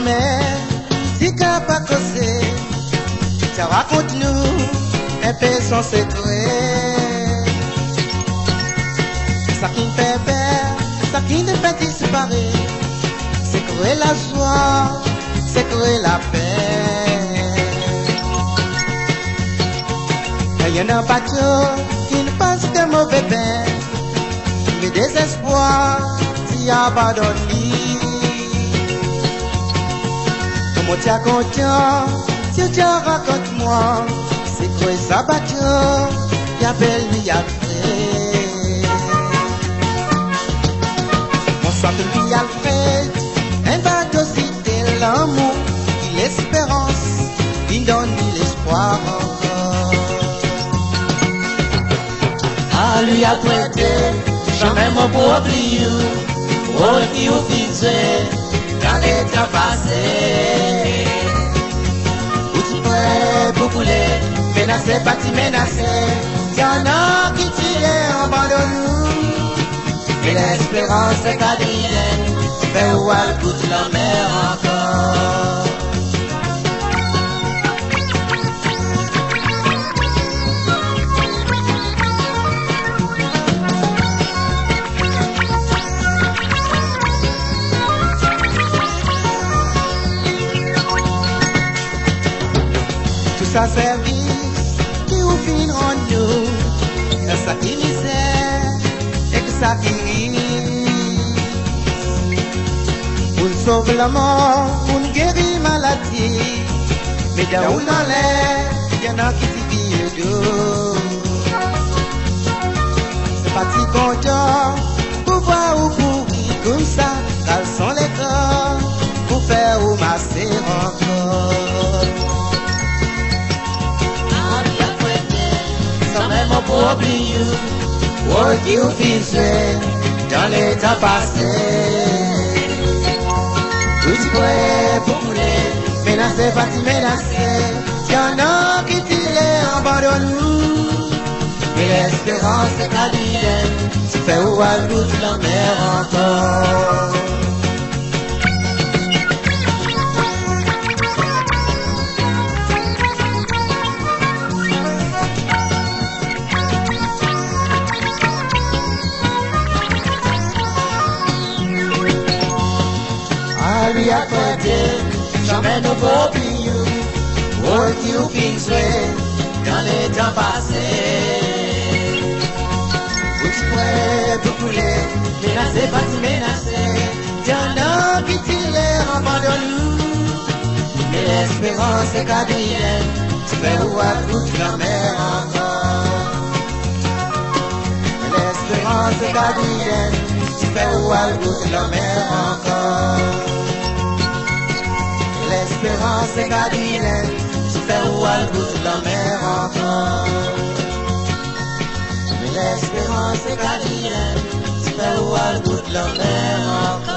mais si qu'à pas causer, ça raconte-nous un peu son secret. Ça qui me fait peur, ça qui me fait disparaître, c'est que la joie, c'est que la paix. Il y en a pas trop qui ne pensent que mauvais bain, mais désespoir, t'y abandonnes. Comment tu es content, si tu racontes-moi, c'est que ça bateau, qui appelle lui Alfred. Mon centre lui Alfred, un bateau c'était l'amour, et l'espérance, il donne l'espoir encore. À lui a prêté, jamais mon pour oublier, rôle qui vous fixé, dans les temps passés. Où tu prêt pour couler, menacé, pas t'y menacer, y'en a qui tirent en bas de nous. Et l'espérance est quadrienne, fait où elle goûte la mer encore. Sa service qui vous finit en nous, et ça qui misère et que ça qui rit. On sauve la mort, on guérit maladie, mais dans où dans l'air, il y en a qui s'y vivent d'eau. C'est pas si content pour voir ou pour rire comme ça, quels sont les corps pour faire ou masser encore. Même pour oublier, rôle qui vous fixé, dans les temps passés. Où tu prêt pour couler, menacé, pas t'y menacer, y'en a qui tirent en bas de nous. Et l'espérance est quadrienne, tu fais où elle goûte la mer encore. Lui a prêté, jamais nous pas oublié, rôle qui vous fixé, dans les temps passés. Où tu prêt pour couler, menacé, pas t'y menacer, y'en a qui tirent en bas de nous. Mais l'espérance est quadrienne, tu fais où elle goûte la mer encore. L'espérance est quadrienne, tu fais où elle goûte la mer encore. L'espérance est quadrienne, tu fais où elle goûte la mer encore. Mais l'espérance est quadrienne, tu fais où elle goûte la mer encore.